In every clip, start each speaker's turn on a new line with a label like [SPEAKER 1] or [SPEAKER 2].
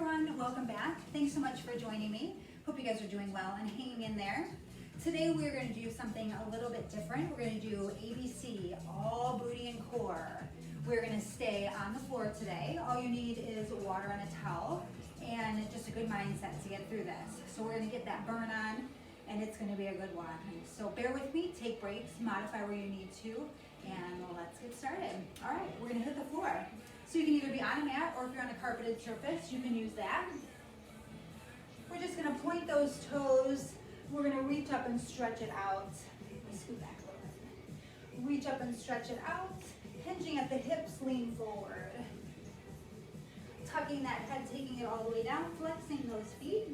[SPEAKER 1] everyone, welcome back. Thanks so much for joining me. Hope you guys are doing well and hanging in there. Today we're going to do something a little bit different. We're going to do ABC, all booty and core. We're going to stay on the floor today. All you need is water and a towel and just a good mindset to get through this. So we're going to get that burn on and it's going to be a good one. So bear with me, take breaks, modify where you need to, and let's get started. All right, we're going to hit the floor. So you can either be on a mat or if you're on a carpeted surface, you can use that. We're just going to point those toes. We're going to reach up and stretch it out. Let me scoot back a little bit. Reach up and stretch it out. Hinging at the hips, lean forward. Tucking that head, taking it all the way down, flexing those feet.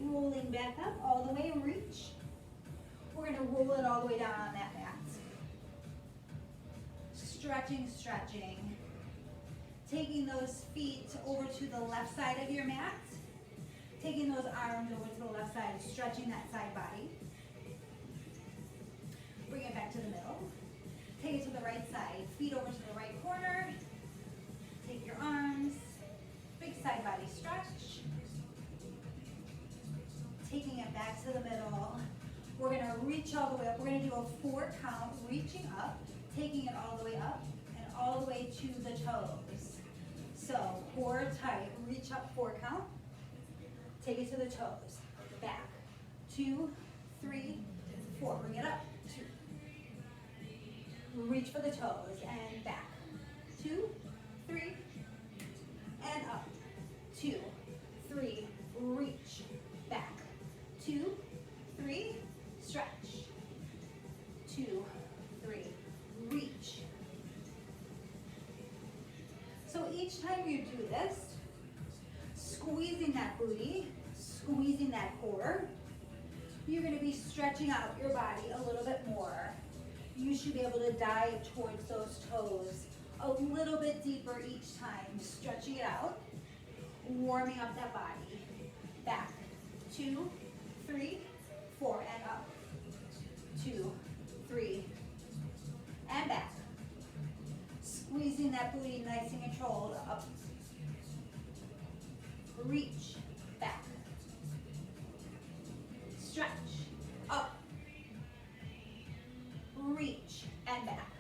[SPEAKER 1] Rolling back up all the way and reach. We're going to roll it all the way down on that mat. Stretching, stretching. Taking those feet over to the left side of your mat. Taking those arms over to the left side, stretching that side body. Bring it back to the middle. Take it to the right side. Feet over to the right corner. Take your arms. Big side body stretch. Taking it back to the middle. We're going to reach all the way up. We're going to do a 4 count, reaching up, taking it all the way up, and all the way to the toes. So, core tight, reach up 4 count, take it to the toes, back, 2, 3, 4, bring it up, 2, reach for the toes, and back, 2, 3, and up, 2, 3, reach, back, 2, 3, stretch, 2, 3, reach. So each time you do this, squeezing that booty, squeezing that core, you're going to be stretching out your body a little bit more. You should be able to dive towards those toes a little bit deeper each time, stretching it out, warming up that body. Back, 2, 3, 4, and up. 2, 3, and back. Squeezing that booty nice and controlled, up. Reach, back. Stretch, up. Reach, and back.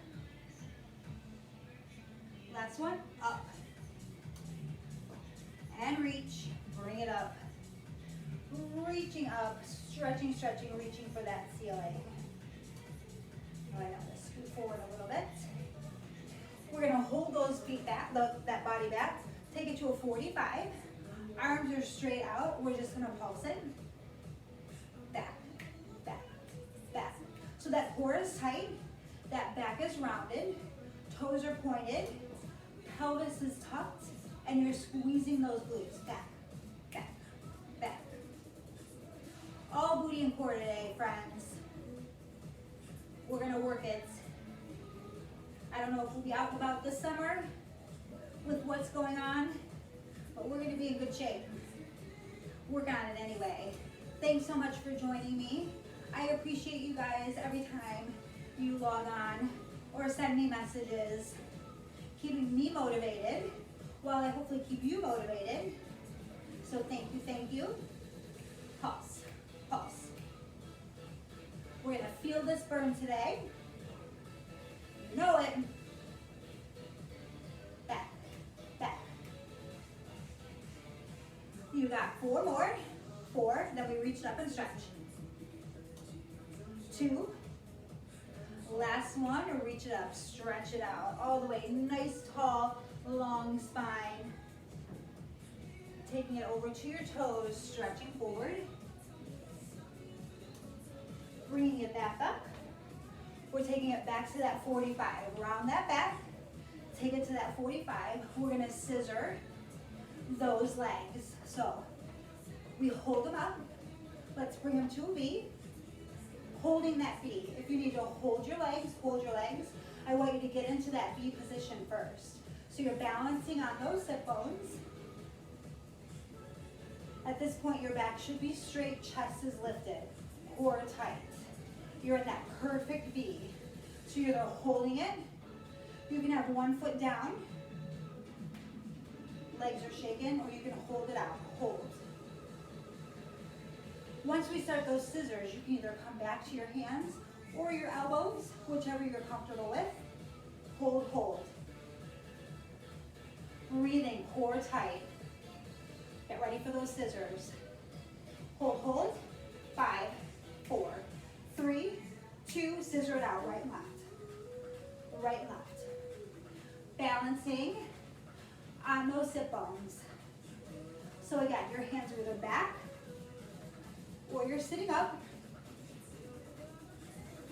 [SPEAKER 1] Last one, up. And reach, bring it up. Reaching up, stretching, stretching, reaching for that ceiling. All right, I'm going to scoot forward a little bit. We're going to hold those feet back, that body back. Take it to a 45. Arms are straight out. We're just going to pulse it. Back, back, back. So that core is tight. That back is rounded. Toes are pointed. Pelvis is tucked. And you're squeezing those glutes. Back, back, back. All booty and core today, friends. We're going to work it. I don't know if we'll be out and about this summer with what's going on, but we're going to be in good shape. Work on it anyway. Thanks so much for joining me. I appreciate you guys every time you log on or send me messages, keeping me motivated while I hopefully keep you motivated. So thank you, thank you. Pulse, pulse. We're going to feel this burn today. You know it. Back, back. You got 4 more. 4, then we reach up and stretch. 2. Last one, reach it up, stretch it out. All the way, nice, tall, long spine. Taking it over to your toes, stretching forward. Bringing it back up. We're taking it back to that 45. Round that back. Take it to that 45. We're going to scissor those legs. So we hold them up. Let's bring them to a V. Holding that V. If you need to hold your legs, hold your legs. I want you to get into that V position first. So you're balancing on those hip bones. At this point, your back should be straight, chest is lifted, core tight. You're in that perfect V. So you're holding it. You can have one foot down legs are shaking, or you can hold it out. Hold. Once we start those scissors, you can either come back to your hands or your elbows, whichever you're comfortable with. Hold, hold. Breathing, core tight. Get ready for those scissors. Hold, hold. 5, 4, 3, 2, scissor it out, right and left. Right and left. Balancing on those sit bones. So again, your hands are either back or you're sitting up.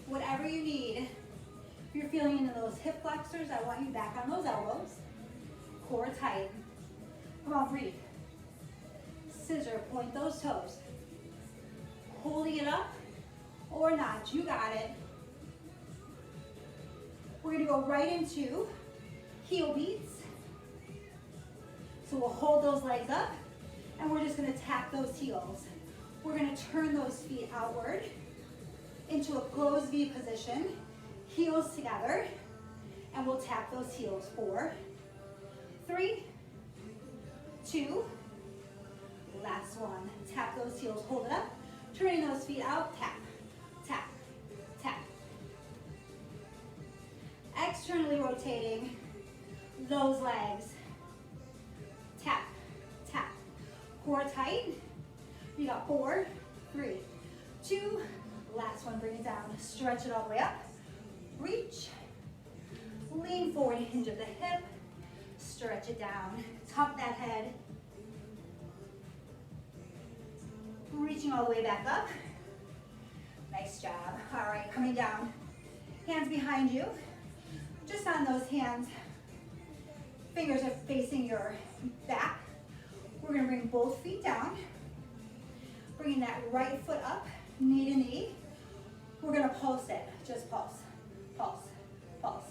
[SPEAKER 1] Whatever you need. If you're feeling into those hip flexors, I want you back on those elbows. Core tight. Come on, breathe. Scissor, point those toes. Holding it up or not, you got it. We're gonna go right into heel beats. So we'll hold those legs up and we're just gonna tap those heels. We're gonna turn those feet outward into a closed V position, heels together, and we'll tap those heels. 4, 3, 2, last one. Tap those heels, hold it up, turning those feet out, tap, tap, tap. Externally rotating those legs. Tap, tap. Core tight. You got 4, 3, 2, last one, bring it down. Stretch it all the way up. Reach. Lean forward, hinge of the hip. Stretch it down. Tuck that head. Reaching all the way back up. Nice job. All right, coming down. Hands behind you. Just on those hands, fingers are facing your back. We're gonna bring both feet down. Bringing that right foot up, knee to knee. We're gonna pulse it, just pulse, pulse, pulse,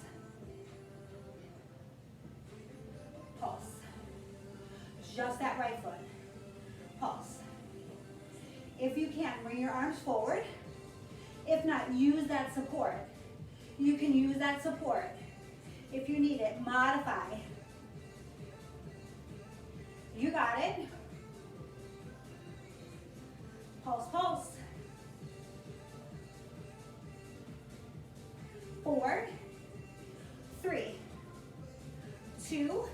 [SPEAKER 1] pulse. Just that right foot, pulse. If you can, bring your arms forward. If not, use that support. You can use that support. If you need it, modify. You got it. Pulse, pulse. 4, 3, 2,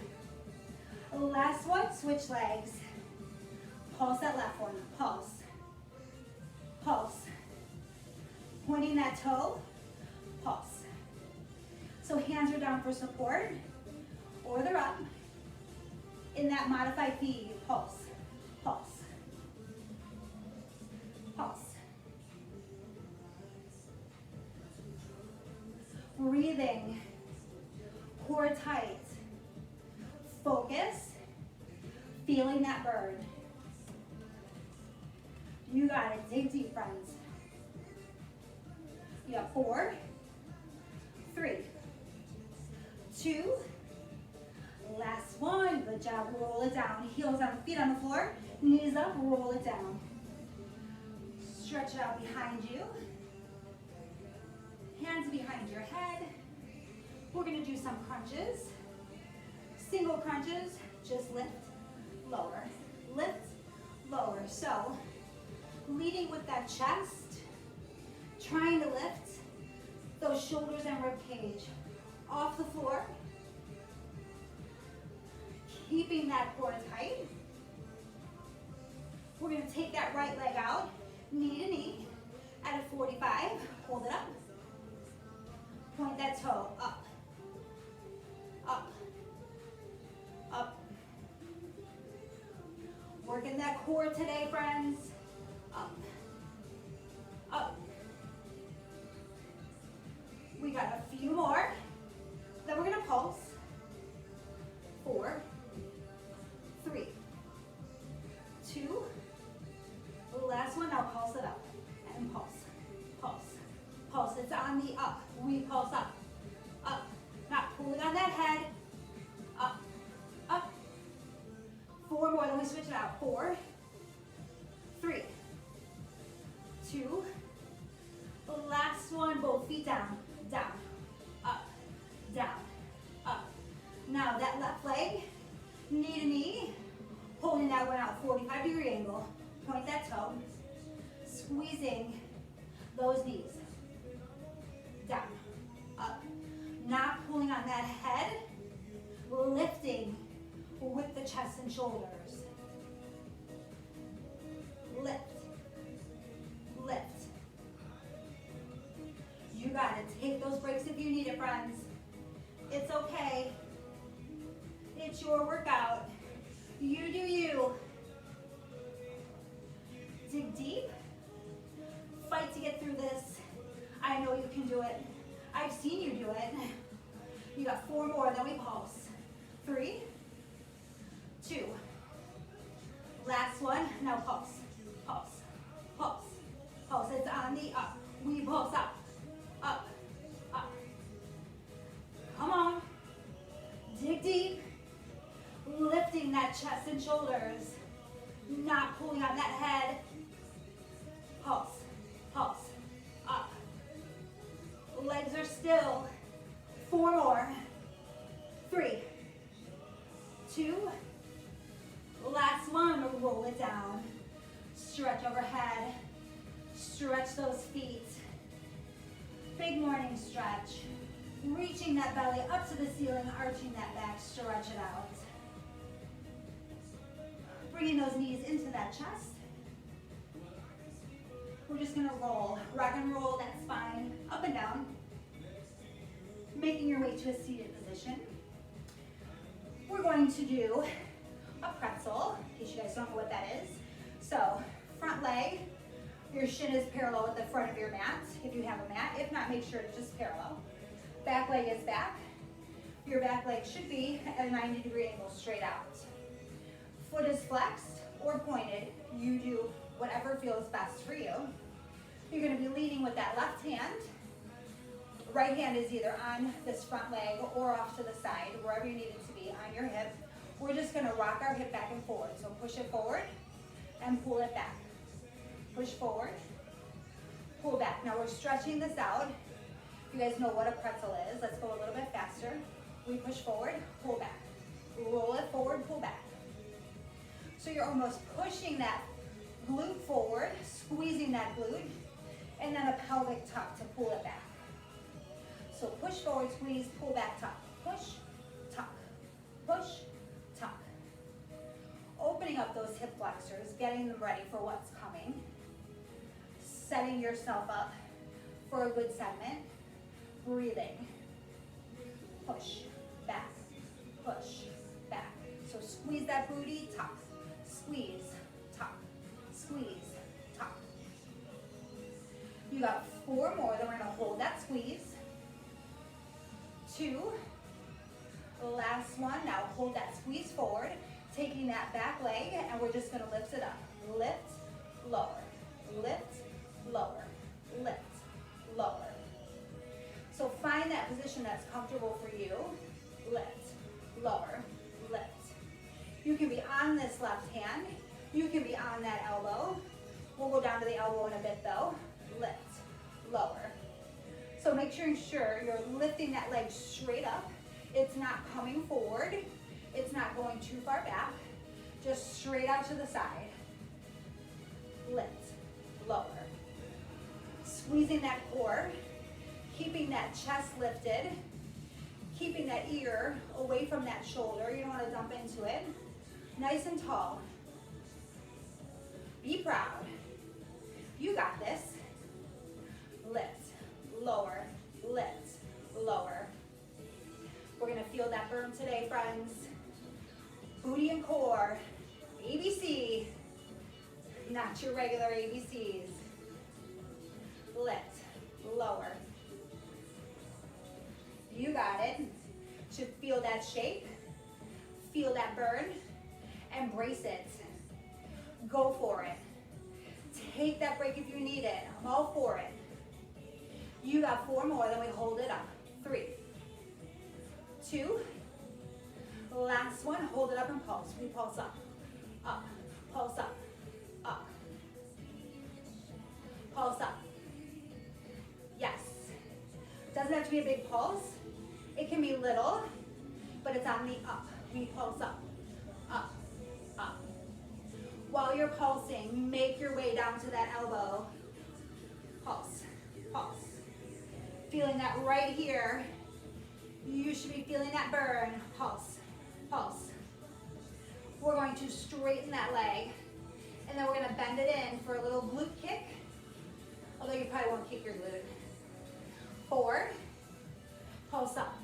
[SPEAKER 1] last one, switch legs. Pulse that left one, pulse, pulse. Pointing that toe, pulse. So hands are down for support, or they're up. In that modified V, pulse, pulse, pulse. Breathing, core tight, focus, feeling that burn. You got it, dig deep, friends. You got 4, 3, 2, last one. Good job, roll it down. Heels on, feet on the floor, knees up, roll it down. Stretch it out behind you. Hands behind your head. We're gonna do some crunches. Single crunches, just lift, lower, lift, lower. So, leading with that chest, trying to lift those shoulders and rib cage off the floor. Keeping that core tight. We're gonna take that right leg out, knee to knee, at a 45, hold it up. Point that toe up, up, up. Working that core today, friends. Up, up. We got a few more. Then we're gonna pulse. 4, 3, 2. Last one, now pulse it up. And pulse, pulse, pulse. It's on the up. We pulse up, up. Not pulling on that head. Up, up. 4 more, then we switch it out. 4, 3, 2. Last one, both feet down, down, up, down, up. Now that left leg Knee to knee, holding that one out, 45-degree angle. Point that toe, squeezing those knees. Down, up. Not pulling on that head, lifting with the chest and shoulders. Lift, lift. You got it. Take those breaks if you need it, friends. It's okay. It's your workout. You do you. Dig deep. Fight to get through this. I know you can do it. I've seen you do it. You got 4 more, then we pulse. 3, 2. Last one, now pulse, pulse, pulse, pulse. It's on the up. We pulse up, up, up. Come on. Dig deep. Lifting that chest and shoulders. Not pulling on that head. Pulse, pulse, up. Legs are still. 4 more. 3, 2. Last one, roll it down. Stretch overhead. Stretch those feet. Big morning stretch. Reaching that belly up to the ceiling, arching that back, stretch it out. Bringing those knees into that chest. We're just gonna roll, rock and roll that spine up and down. Making your way to a seated position. We're going to do a pretzel, in case you guys don't know what that is. So, front leg, your shin is parallel with the front of your mat, if you have a mat. If not, make sure it's just parallel. Back leg is back. Your back leg should be at a 90-degree angle straight out. Foot is flexed or pointed. You do whatever feels best for you. You're gonna be leading with that left hand. Right hand is either on this front leg or off to the side, wherever you need it to be, on your hip. We're just gonna rock our hip back and forward. So push it forward and pull it back. Push forward, pull back. Now we're stretching this out. You guys know what a pretzel is. Let's go a little bit faster. We push forward, pull back. Roll it forward, pull back. So you're almost pushing that glute forward, squeezing that glute, and then a pelvic tuck to pull it back. So push forward, squeeze, pull back, tuck. Push, tuck, push, tuck. Opening up those hip flexors, getting them ready for what's coming. Setting yourself up for a good segment. Breathing. Push, back, push, back. So squeeze that booty, tuck. Squeeze, tuck, squeeze, tuck. You got 4 more, then we're gonna hold that squeeze. 2. Last one, now hold that squeeze forward, taking that back leg, and we're just gonna lift it up. Lift, lower, lift, lower, lift, lower. So find that position that's comfortable for you. Lift, lower, lift. You can be on this left hand. You can be on that elbow. We'll go down to the elbow in a bit though. Lift, lower. So make sure you're lifting that leg straight up. It's not coming forward. It's not going too far back. Just straight out to the side. Lift, lower. Squeezing that core. Keeping that chest lifted. Keeping that ear away from that shoulder. You don't want to dump into it. Nice and tall. Be proud. You got this. Lift, lower, lift, lower. We're gonna feel that burn today, friends. Booty and core, ABC, not your regular ABCs. Lift, lower. You got it. Should feel that shake, feel that burn, embrace it. Go for it. Take that break if you need it. I'm all for it. You got 4 more, then we hold it up. 3, 2, last one, hold it up and pulse. We pulse up, pulse up, up, pulse up. Yes. Doesn't have to be a big pulse. It can be little, but it's on the up. We pulse up, up, up. While you're pulsing, make your way down to that elbow. Pulse, pulse. Feeling that right here. You should be feeling that burn. Pulse, pulse. We're going to straighten that leg, and then we're going to bend it in for a little glute kick, although you probably won't kick your glute. 4, pulse up.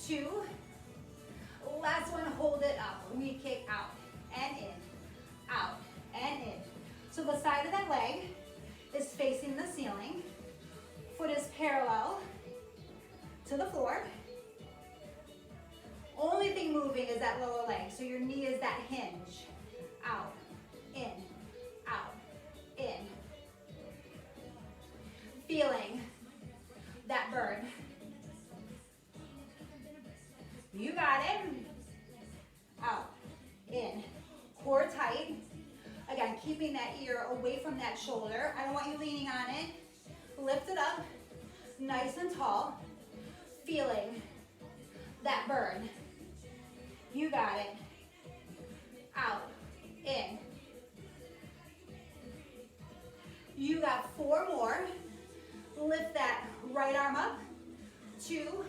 [SPEAKER 1] 2, last one, hold it up. We kick out and in, out and in. So the side of that leg is facing the ceiling. Foot is parallel to the floor. Only thing moving is that lower leg, so your knee is that hinge. Out, in, out, in. Feeling that burn. You got it. Out, in, core tight. Again, keeping that ear away from that shoulder. I don't want you leaning on it. Lift it up, nice and tall. Feeling that burn. You got it. Out, in. You got 4 more. Lift that right arm up. 2.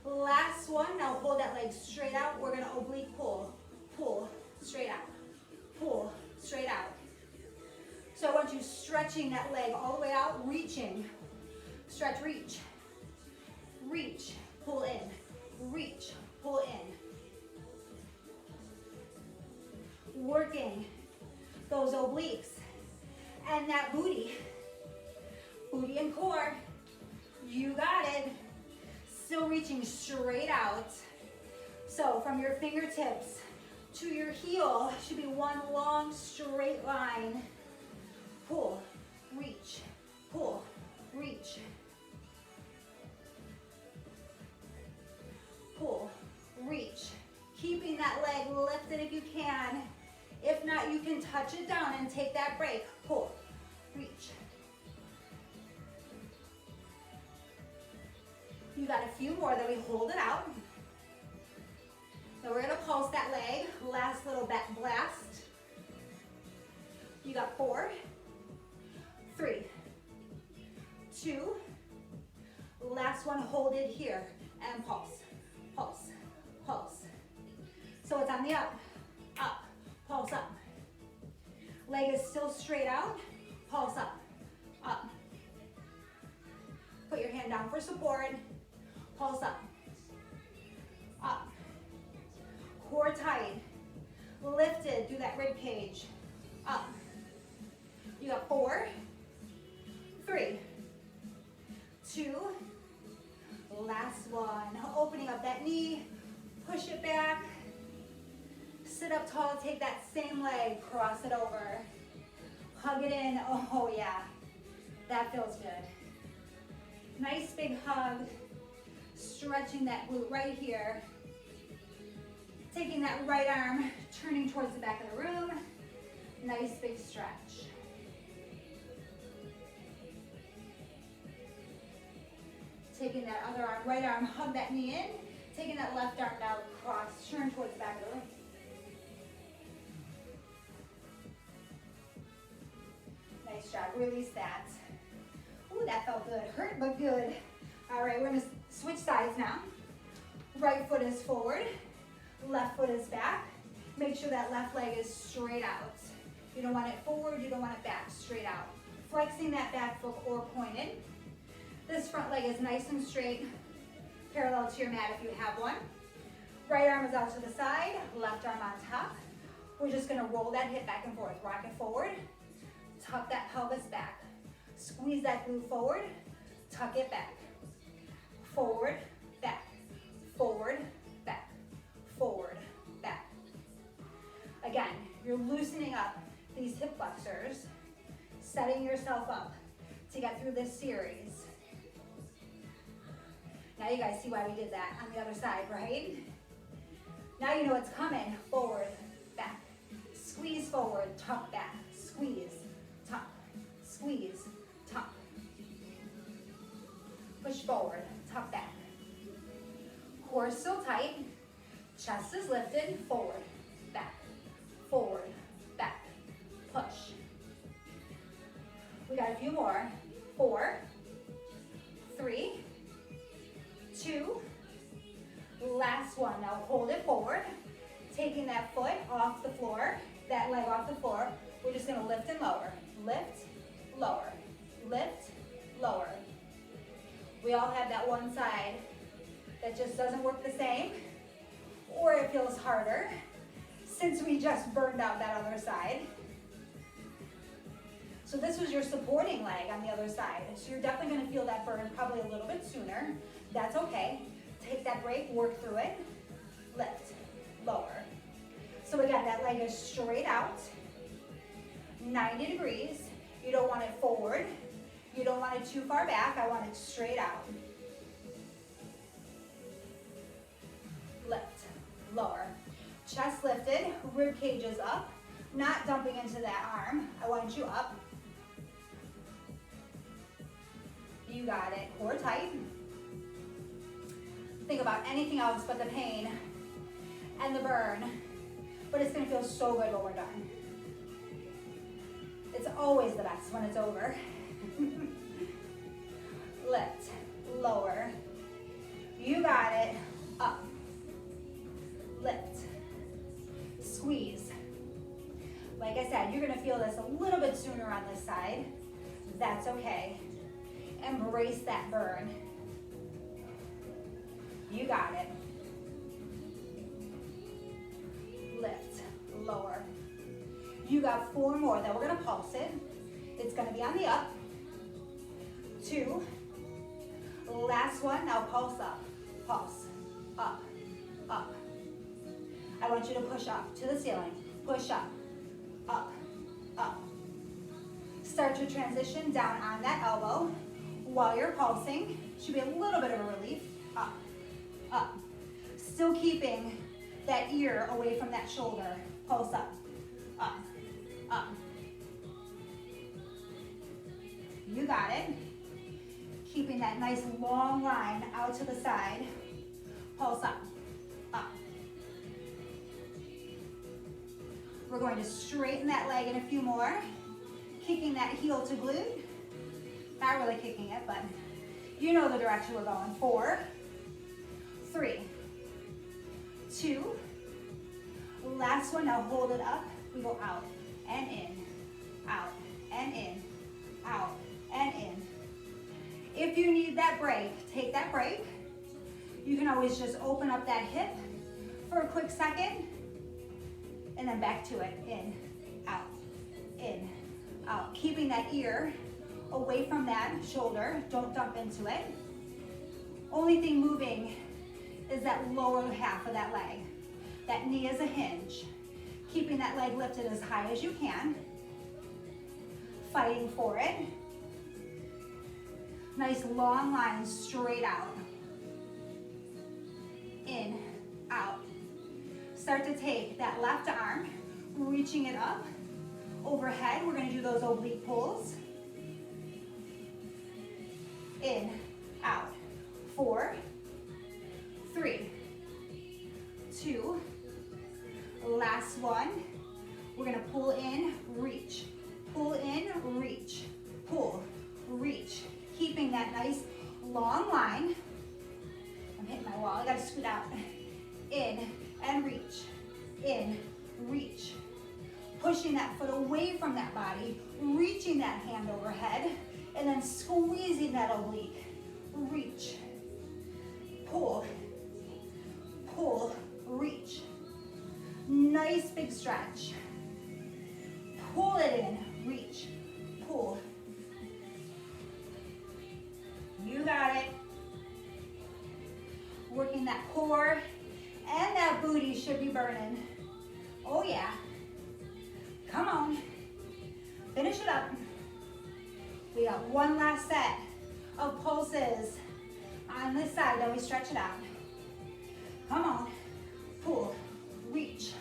[SPEAKER 1] Last one. Now hold that leg straight out. We're going to oblique pull. Pull, straight out. Pull, straight out. So I want you stretching that leg all the way out, reaching. Stretch, reach. Reach, pull in. Reach, pull in. Working those obliques and that booty. Booty and core. You got it. Still reaching straight out. So from your fingertips to your heel should be one long straight line. Pull, reach, pull, reach. Pull, reach. Keeping that leg lifted if you can. If not, you can touch it down and take that break. Pull, reach. You got a few more, then we hold it out. So we're gonna pulse that leg. Last little back blast. You got 4, 3, 2. Last one, hold it here and pulse, pulse, pulse. So it's on the up, up, pulse up. Leg is still straight out, pulse up, up. Put your hand down for support, pulse up, up. Core tight, lifted through that rib cage, up. You got 4, 3, 2. Last one, opening up that knee, push it back. Sit up tall, take that same leg, cross it over. Hug it in, oh yeah, that feels good. Nice big hug, stretching that glute right here. Taking that right arm, turning towards the back of the room. Nice big stretch. Taking that other arm, right arm, hug that knee in. Taking that left arm now, cross, turn towards the back of the room. Nice job, release that. Ooh, that felt good, hurt but good. All right, we're gonna switch sides now. Right foot is forward, left foot is back. Make sure that left leg is straight out. You don't want it forward, you don't want it back, straight out. Flexing that back foot or pointed. This front leg is nice and straight, parallel to your mat if you have one. Right arm is out to the side, left arm on top. We're just gonna roll that hip back and forth. Rock it forward, tuck that pelvis back. Squeeze that glute forward, tuck it back. Forward, back, forward, back, forward, back. Again, you're loosening up these hip flexors, setting yourself up to get through this series. Now you guys see why we did that on the other side, right? Now you know what's coming. Forward, back, squeeze forward, tuck back, squeeze, tuck, squeeze, tuck. Push forward, tuck back. Core still tight. Chest is lifted, forward, back, push. We got a few more. 4, 3, 2, last one. Now hold it forward, taking that foot off the floor, that leg off the floor. We're just gonna lift and lower. Lift, lower, lift, lower. We all have that one side that just doesn't work the same, or it feels harder since we just burned out that other side. So this was your supporting leg on the other side. So you're definitely gonna feel that burn probably a little bit sooner. That's okay. Take that break, work through it. Lift, lower. So again, that leg is straight out, 90 degrees. You don't want it forward. You don't want it too far back. I want it straight out. Lift, lower. Chest lifted, rib cage is up. Not dumping into that arm. I want you up. You got it. Core tight. Think about anything else but the pain and the burn, but it's gonna feel so good when we're done. It's always the best when it's over. Lift, lower. You got it. Up. Lift. Squeeze. Like I said, you're gonna feel this a little bit sooner on this side. That's okay. Embrace that burn. You got it. Lift, lower. You got 4 more. Then we're gonna pulse it. It's gonna be on the up. 2. Last one, now pulse up. Pulse, up, up. I want you to push up to the ceiling. Push up, up, up. Start to transition down on that elbow while you're pulsing. Should be a little bit of a relief. Up, up. Still keeping that ear away from that shoulder. Pulse up, up, up. You got it. Keeping that nice long line out to the side. Pulse up, up. We're going to straighten that leg in a few more. Kicking that heel to glute. Not really kicking it, but you know the direction we're going. 4, 3, 2. Last one, now hold it up. We go out and in, out and in, out and in. If you need that break, take that break. You can always just open up that hip for a quick second and then back to it. In, out, keeping that ear away from that shoulder. Don't dump into it. Only thing moving is that lower half of that leg. That knee is a hinge. Keeping that leg lifted as high as you can. Fighting for it. Nice long line straight out. In, out. Start to take that left arm, reaching it up, overhead. We're gonna do those oblique pulls. In, out. 4, 3, 2. Last one. We're gonna pull in, reach. Pull in, reach. Pull, reach. Keeping that nice long line. I'm hitting my wall, I gotta scoot out. In and reach. In, reach. Pushing that foot away from that body, reaching that hand overhead, and then squeezing that oblique. Reach. Pull. Pull, reach. Nice big stretch. Pull it in, reach, pull. You got it. Working that core and that booty should be burning. Oh yeah. Come on. Finish it up. We got one last set of pulses on this side, then we stretch it out. Come on. Pull, reach,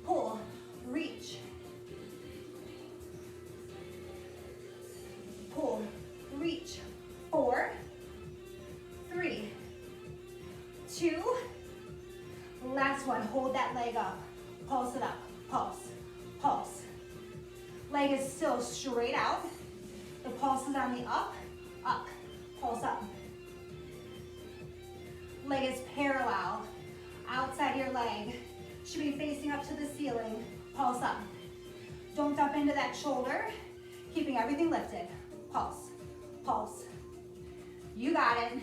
[SPEAKER 1] pull, reach. Pull, reach. 4, 3, 2. Last one, hold that leg up. Pulse it up, pulse, pulse. Leg is still straight out. The pulse is on the up, up, pulse up. Leg is parallel. Outside your leg should be facing up to the ceiling, pulse up. Don't dump into that shoulder, keeping everything lifted. Pulse, pulse. You got it.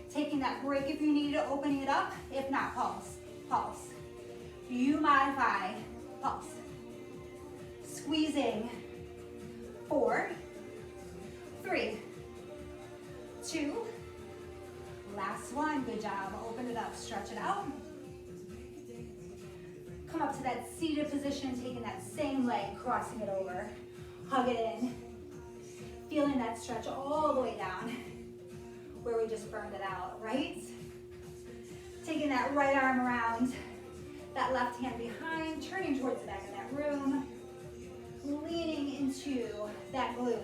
[SPEAKER 1] Taking that break if you need to, opening it up. If not, pulse, pulse. You modify, pulse. Squeezing. 4, 3, 2. Last one, good job. Open it up, stretch it out. Come up to that seated position, taking that same leg, crossing it over. Hug it in. Feeling that stretch all the way down where we just burned it out, right? Taking that right arm around, that left hand behind, turning towards the back of that room, leaning into that glute.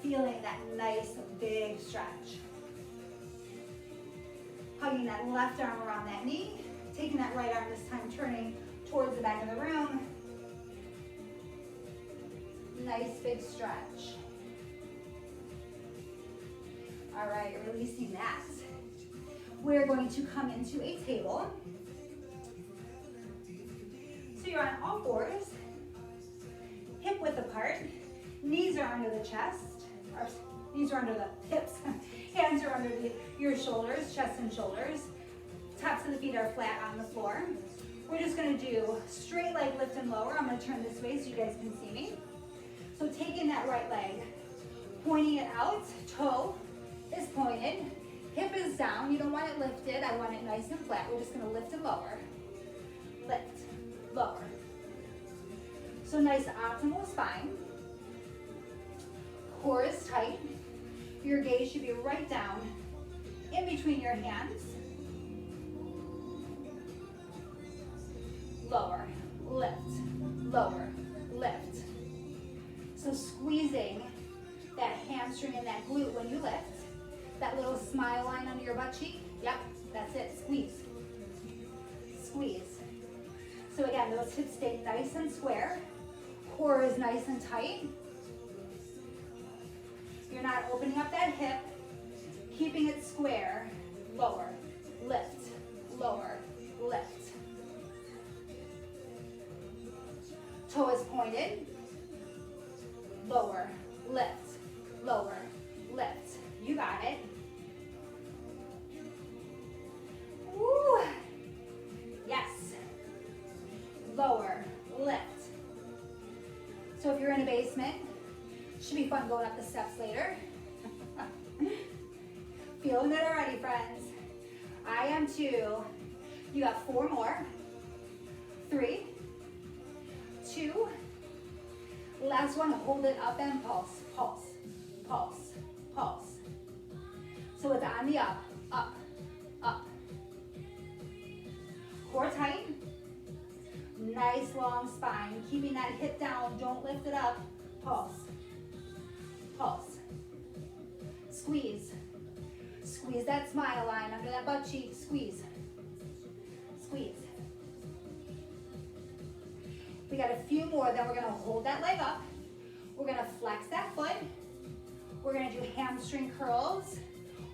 [SPEAKER 1] Feeling that nice big stretch. Hugging that left arm around that knee, taking that right arm this time, turning towards the back of the room. Nice big stretch. All right, releasing that. We're going to come into a table. So you're on all fours, hip width apart, knees are under the chest, or knees are under the hips, hands are under your shoulders, chest and shoulders. Tops of the feet are flat on the floor. We're just gonna do straight leg lift and lower. I'm gonna turn this way so you guys can see me. So taking that right leg, pointing it out, toe is pointed, hip is down. You don't want it lifted, I want it nice and flat. We're just gonna lift and lower. Lift, lower. So nice optimal spine. Core is tight. Your gaze should be right down in between your hands. Lower, lift, lower, lift. So squeezing that hamstring and that glute when you lift. That little smile line under your butt cheek. Yep, that's it, squeeze. Squeeze. So again, those hips stay nice and square. Core is nice and tight. You're not opening up that hip, keeping it square. Lower, lift, lower, lift. Toe is pointed. Lower, lift, lower, lift. You got it. Woo. Yes. Lower, lift. So if you're in a basement, should be fun going up the steps later. Feeling it already, friends. I am too. You got 4 more. 3, 2. Last one, hold it up and pulse, pulse, pulse, pulse. So it's on the up, up, up. Core tight. Nice long spine. Keeping that hip down, don't lift it up. Pulse, pulse. Squeeze. Squeeze that smile line under that butt cheek. Squeeze, squeeze. We got a few more, then we're gonna hold that leg up. We're gonna flex that foot. We're gonna do hamstring curls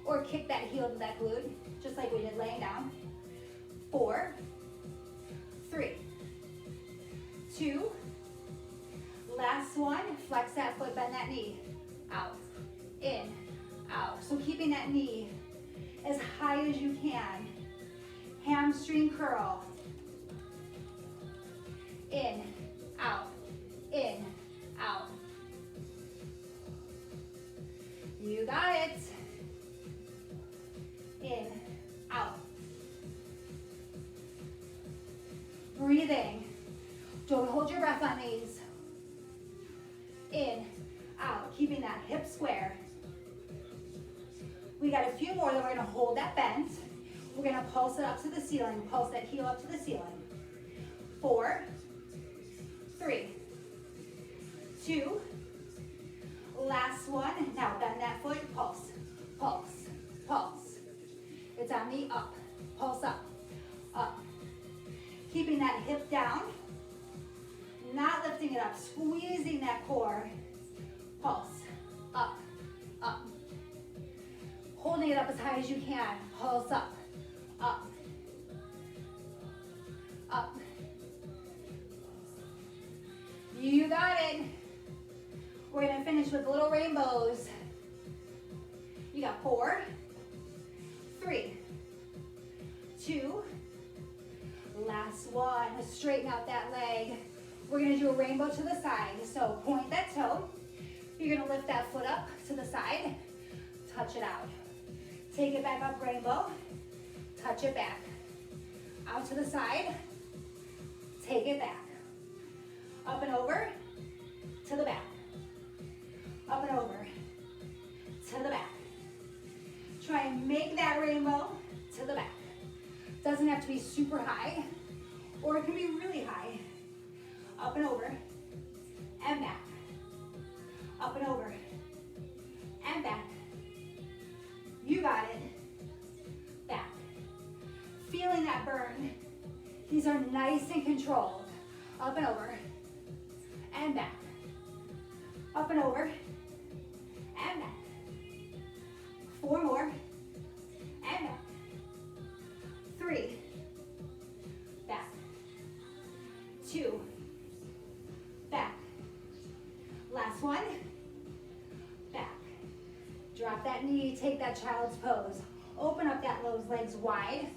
[SPEAKER 1] or kick that heel to that glute, just like we did laying down. 4, 3, 2. Last one, flex that foot, bend that knee. Out, in, out. So keeping that knee as high as you can. Hamstring curl. In, out, in, out. You got it. In, out. Breathing. Don't hold your breath on these. In, out, keeping that hip square. We got a few more, then we're gonna hold that bend. We're gonna pulse it up to the ceiling, pulse that heel up to the ceiling. 4, 3, 2. Last one. Now bend that foot, pulse, pulse, pulse. It's on the up, pulse. Keeping that hip down, not lifting it up, squeezing that core. Pulse, up, up. Holding it up as high as you can. Pulse up, up, up. You got it. We're gonna finish with little rainbows. You got 4, 3, 2, last one. Straighten out that leg. We're gonna do a rainbow to the side. So point that toe. You're gonna lift that foot up to the side, touch it out. Take it back up, rainbow, touch it back. Out to the side, take it back. Up and over, to the back. Up and over, to the back. Try and make that rainbow to the back. Doesn't have to be super high, or it can be really high. Up and over, and back. Up and over, and back. You got it. Back. Feeling that burn. These are nice and controlled. Up and over, and back. Up and over, and back. 4 more, and back. 3, back. 2, back. Last one, back. Drop that knee, take that child's pose. Open up those legs wide.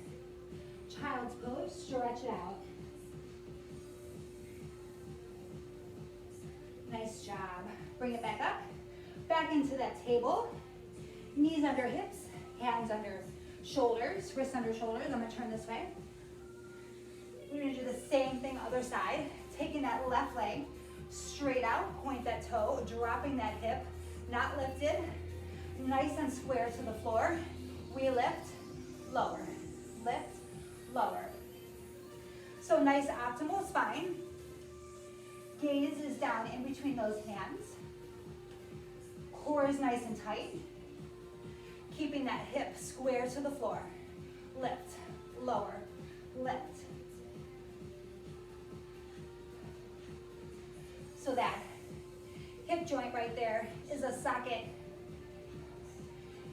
[SPEAKER 1] Child's pose, stretch it out. Nice job. Bring it back up, back into that table. Knees under hips, hands under shoulders, wrists under shoulders. I'm gonna turn this way. We're gonna do the same thing other side. Taking that left leg straight out, point that toe, dropping that hip, not lifted. Nice and square to the floor. We lift, lower, lift, lower. So nice optimal spine. Gaze is down in between those hands. Core is nice and tight. Keeping that hip square to the floor. Lift, lower, lift. So that hip joint right there is a socket.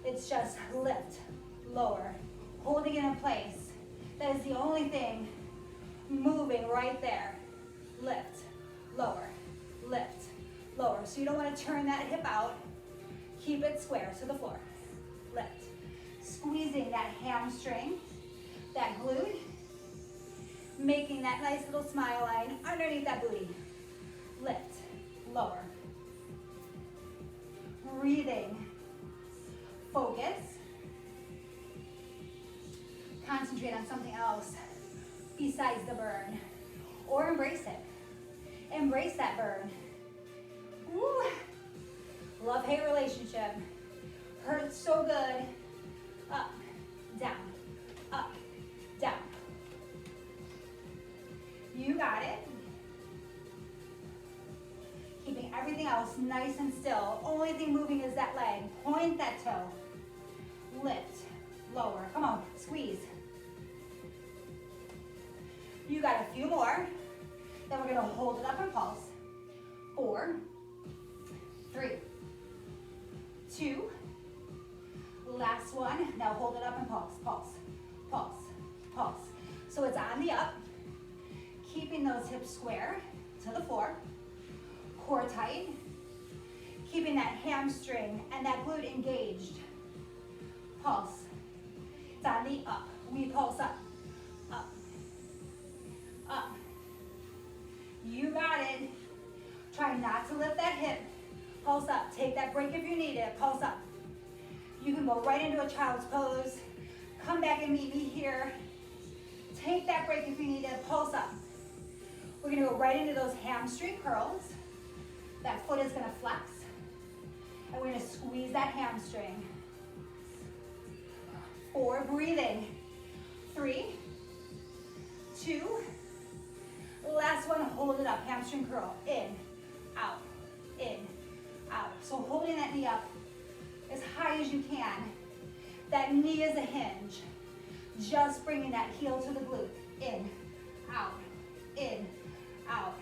[SPEAKER 1] It's just lift, lower, holding it in place. That is the only thing moving right there. Lift, lower, lift, lower. So you don't want to turn that hip out. Keep it square to the floor. Lift. Squeezing that hamstring, that glute, making that nice little smile line underneath that booty. Lift, lower. Breathing. Focus. Concentrate on something else besides the burn. Or embrace it. Embrace that burn. Woo. Love-hate relationship. Hurts so good. Up, down, up, down. You got it. Keeping everything else nice and still. Only thing moving is that leg. Point that toe. Lift, lower. Come on, squeeze. You got a few more. Then we're gonna hold it up and pulse. 4, 3, 2, last one. Now hold it up and pulse, pulse, pulse, pulse. So it's on the up, keeping those hips square to the floor, core tight, keeping that hamstring and that glute engaged. Pulse. It's on the up. We pulse up, up, up. You got it. Try not to lift that hip. Pulse up. Take that break if you need it. Pulse up. You can go right into a child's pose. Come back and meet me here. Take that break if you need it. Pulse up. We're going to go right into those hamstring curls. That foot is going to flex. And we're going to squeeze that hamstring. 4, breathing. 3, 2, last one, hold it up. Hamstring curl. In, out, in, out. So holding that knee up as high as you can. That knee is a hinge. Just bringing that heel to the glute. In, out, in, out.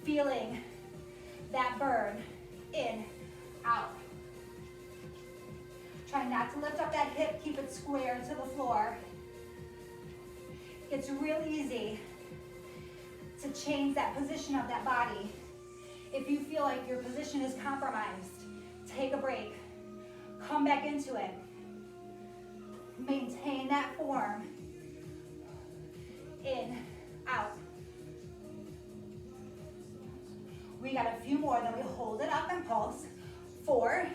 [SPEAKER 1] Feeling that burn, in, out. Try not to lift up that hip, keep it square to the floor. It's real easy to change that position of that body. If you feel like your position is compromised, take a break, come back into it. Maintain that form, in, out. We got a few more, then we hold it up and pulse. 4,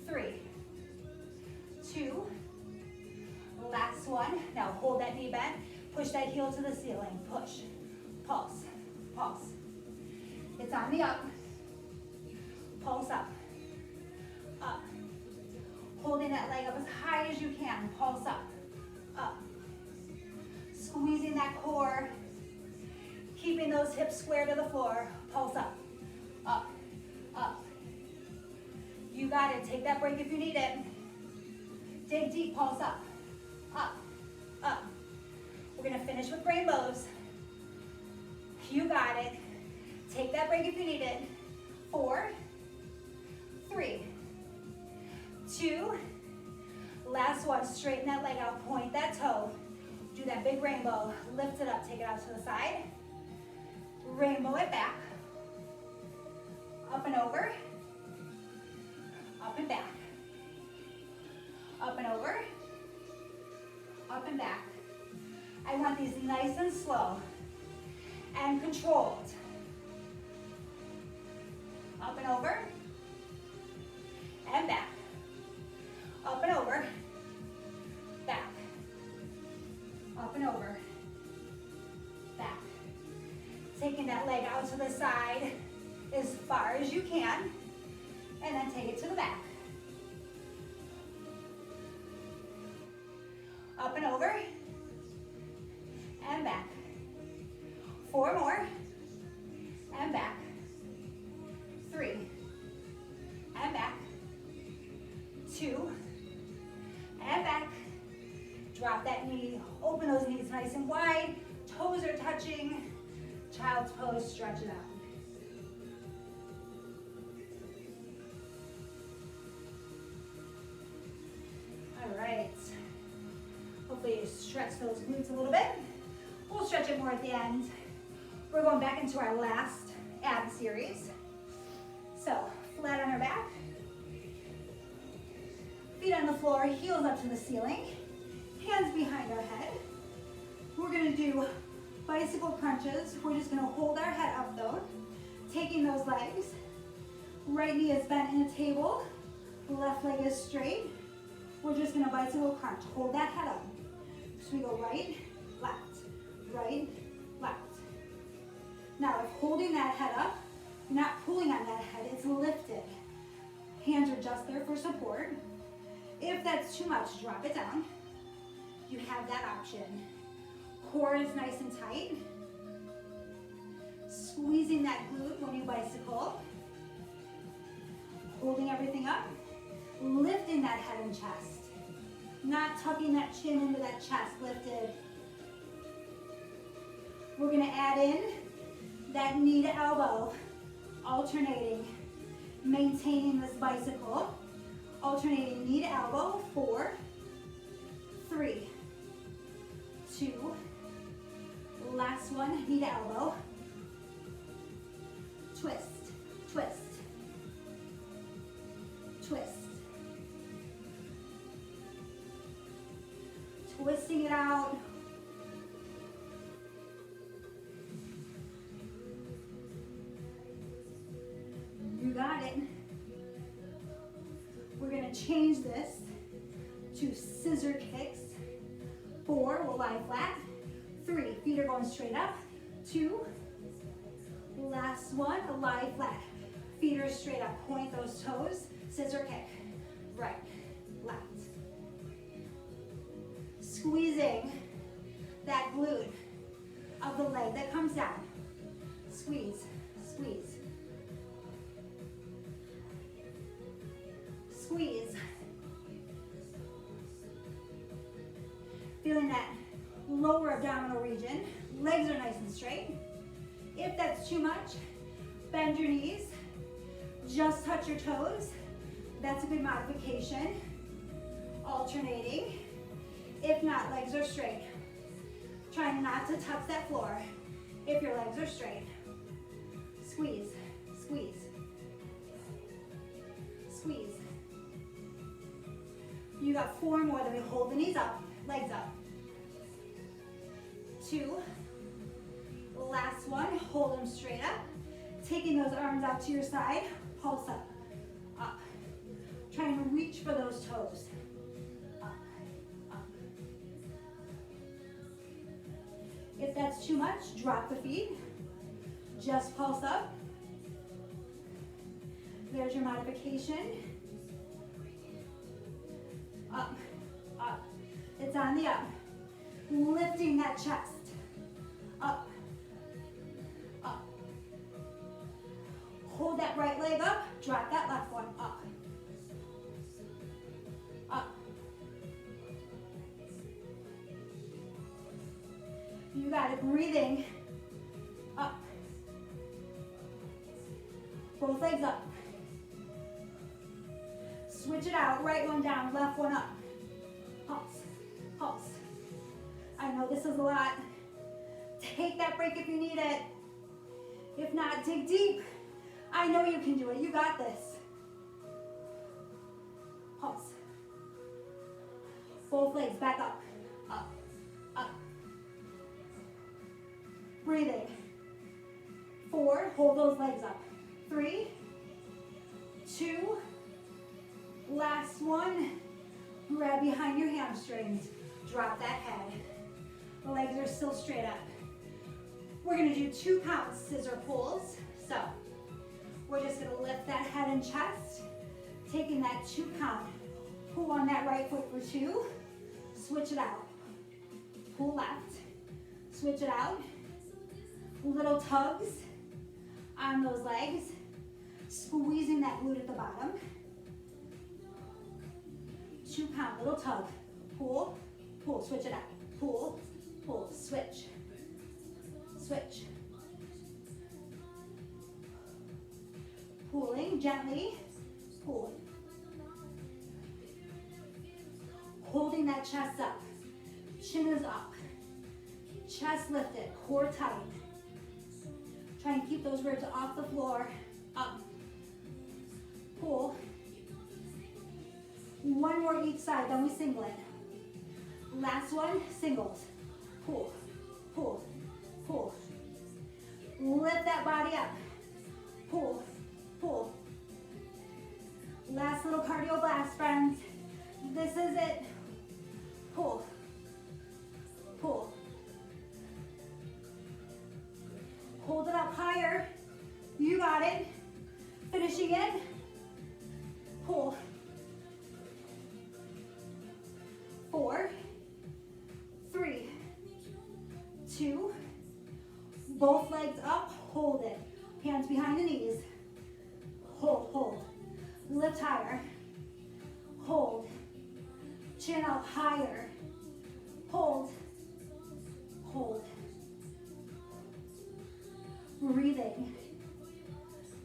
[SPEAKER 1] 3, 2, last one. Now hold that knee bent, push that heel to the ceiling, push, pulse, pulse. It's on the up, pulse up, up. Holding that leg up as high as you can, pulse up, up. Squeezing that core, keeping those hips square to the floor, pulse up, up, up. You got it, take that break if you need it. Dig deep, pulse up, up, up. We're gonna finish with rainbows. You got it. Take that break if you need it. 4, 3, 2, last one. Straighten that leg out, point that toe. Do that big rainbow, lift it up, take it out to the side. Rainbow it back. Up and over. Up and back. Up and over. Up and back. I want these nice and slow and controlled. Up and over. And back. Up and over. Back. Up and over. Back. Taking that leg out to the side as far as you can, and then take it to the back. Up and over, and back. 4 more, and back. 3, and back. 2, and back. Drop that knee, open those knees nice and wide, toes are touching, child's pose, stretch it out. All right, hopefully you stretch those glutes a little bit. We'll stretch it more at the end. We're going back into our last ab series. So, flat on our back, feet on the floor, heels up to the ceiling, hands behind our head. We're gonna do bicycle crunches. We're just gonna hold our head up though, taking those legs. Right knee is bent in a table, left leg is straight. We're just gonna bicycle crunch. Hold that head up. So we go right, left, right, left. Now if holding that head up, you're not pulling on that head, it's lifted. Hands are just there for support. If that's too much, drop it down. You have that option. Core is nice and tight. Squeezing that glute when you bicycle. Holding everything up. Lifting that head and chest. Not tucking that chin into that chest, lifted. We're gonna add in that knee to elbow, alternating, maintaining this bicycle. Alternating knee to elbow, 4, 3, 2, last one, knee to elbow. Twist, twist, twist. Twisting it out. You got it. We're gonna change this to scissor kicks. 4, we'll lie flat. 3, feet are going straight up. 2, last one, lie flat. Feet are straight up, point those toes. Scissor kick, right, left. Squeezing that glute of the leg that comes down. Squeeze, squeeze. Squeeze. Feeling that lower abdominal region. Legs are nice and straight. If that's too much, bend your knees. Just touch your toes. That's a good modification. Alternating. If not, legs are straight. Trying not to touch that floor if your legs are straight. Squeeze, squeeze, squeeze. You got 4 more. Then we hold the knees up, legs up. 2. Last one, hold them straight up. Taking those arms out to your side, pulse up, up. Trying to reach for those toes. Up, up. If that's too much, drop the feet. Just pulse up. There's your modification. Up, up. It's on the up. Lifting that chest. Up, up. Hold that right leg up. Drop that left one. Up, up. You got it. Breathing. Up. Both legs up. Switch it out. Right one down, left one up. Pulse, pulse. I know this is a lot. Take that break if you need it. If not, dig deep. I know you can do it. You got this. Pulse. Both legs back up, up, up. Breathing. 4, hold those legs up. 3, 2, last one. Grab behind your hamstrings. Drop that head. The legs are still straight up. We're gonna do 2 counts, scissor pulls. So we're just gonna lift that head and chest, taking that 2 count. Pull on that right foot for 2. Switch it out. Pull left. Switch it out. Little tugs on those legs. Squeezing that glute at the bottom. 2 count, little tug. Pull, pull, switch it out. Pull, pull, switch, switch. Pulling gently, pull. Holding that chest up. Chin is up. Chest lifted, core tight. Try and keep those ribs off the floor. Up. Pull. 1 more each side, then we single it. Last one, singles. Pull, pull, pull. Lift that body up. Pull, pull. Last little cardio blast, friends. This is it. Pull, pull. Hold it up higher. You got it. Finishing it. Pull. 4, 3, 2, both legs up, hold it. Hands behind the knees. Hold, hold. Lift higher. Hold. Chin up higher. Hold. Hold. Breathing.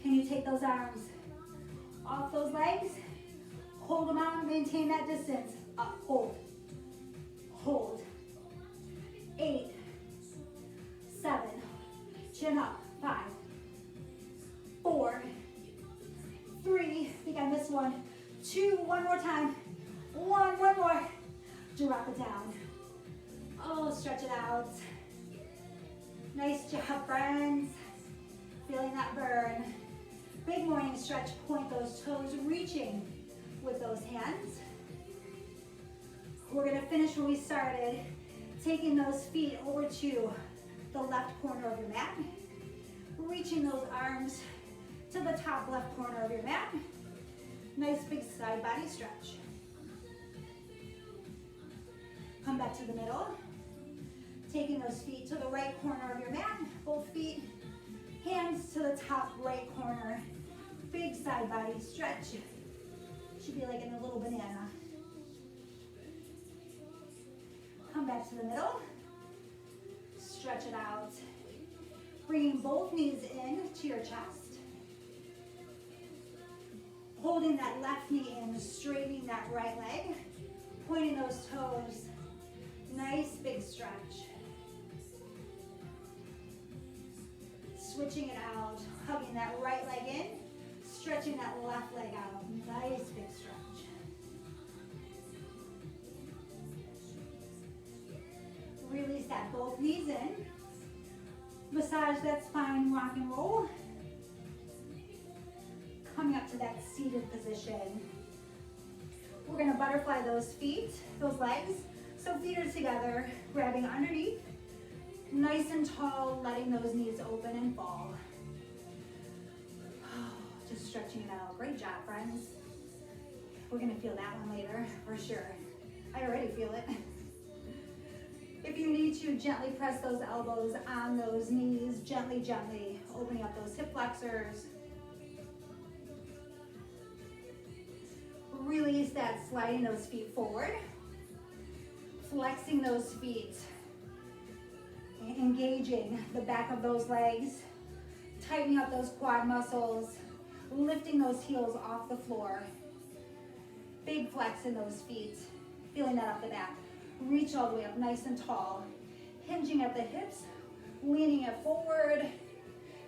[SPEAKER 1] Can you take those arms off those legs? Hold them out and maintain that distance. Up, hold. Hold. 8, 7, chin up. 5, 4, 3, I think I missed one. 2, one more time. One more. Drop it down. Oh, stretch it out. Nice job, friends. Feeling that burn. Big morning stretch, point those toes, reaching with those hands. We're gonna finish where we started, taking those feet over to the left corner of your mat, reaching those arms to the top left corner of your mat. Nice big side body stretch. Come back to the middle, taking those feet to the right corner of your mat, both feet, hands to the top right corner. Big side body stretch. Should be like in a little banana. Come back to the middle. stretch it out. Bringing both knees in to your chest. Holding that left knee in, straightening that right leg. Pointing those toes. Nice big stretch. Switching it out, hugging that right leg in, stretching that left leg out. Nice big stretch. Release that, both knees in. Massage that spine, rock and roll. Coming up to that seated position. We're gonna butterfly those feet, those legs. So feet are together, grabbing underneath. Nice and tall, letting those knees open and fall. Just stretching it out. Great job, friends. We're gonna feel that one later, for sure. I already feel it. If you need to, gently press those elbows on those knees, gently, gently, opening up those hip flexors. Release that, sliding those feet forward. Flexing those feet. Engaging the back of those legs, tightening up those quad muscles, lifting those heels off the floor. Big flex in those feet, feeling that up the back. Reach all the way up nice and tall, hinging at the hips, leaning it forward.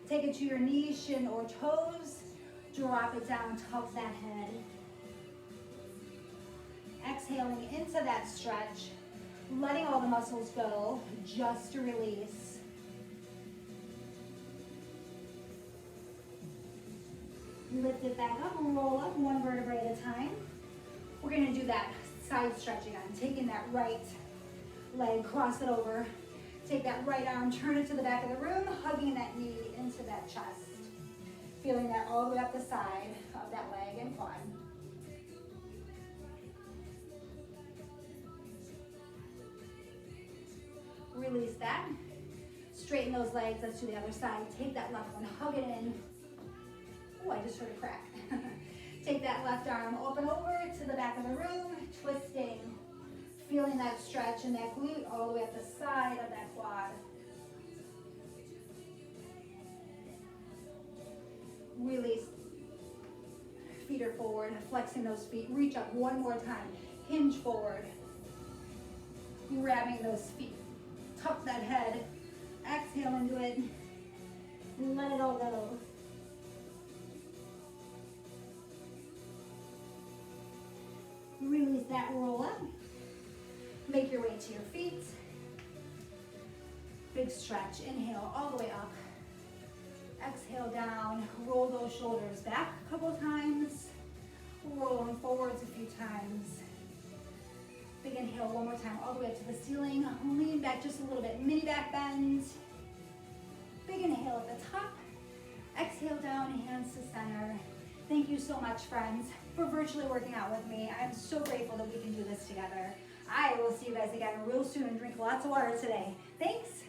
[SPEAKER 1] Take it to your knees, shin or toes. Drop it down, tuck that head. Exhaling into that stretch. Letting all the muscles go, just to release. Lift it back up, roll up one vertebrae at a time. We're gonna do that side stretch again, taking that right leg, cross it over. Take that right arm, turn it to the back of the room, hugging that knee into that chest. Feeling that all the way up the side of that leg and quad. Release that. Straighten those legs. Let's do the other side. Take that left one, hug it in. Oh, I just heard a crack. Take that left arm, open over to the back of the room, twisting. Feeling that stretch in that glute all the way up the side of that quad. Release. Feet are forward, flexing those feet. Reach up one more time. Hinge forward. Grabbing those feet. Tuck that head, exhale into it, and let it all go. Release that, roll up. Make your way to your feet. Big stretch, inhale all the way up. Exhale down, roll those shoulders back a couple times. Roll them forwards a few times. Big inhale one more time, all the way up to the ceiling. Lean back just a little bit, mini back bend. Big inhale at the top. Exhale down, hands to center. Thank you so much, friends, for virtually working out with me. I'm so grateful that we can do this together. I will see you guys again real soon. Drink lots of water today. Thanks.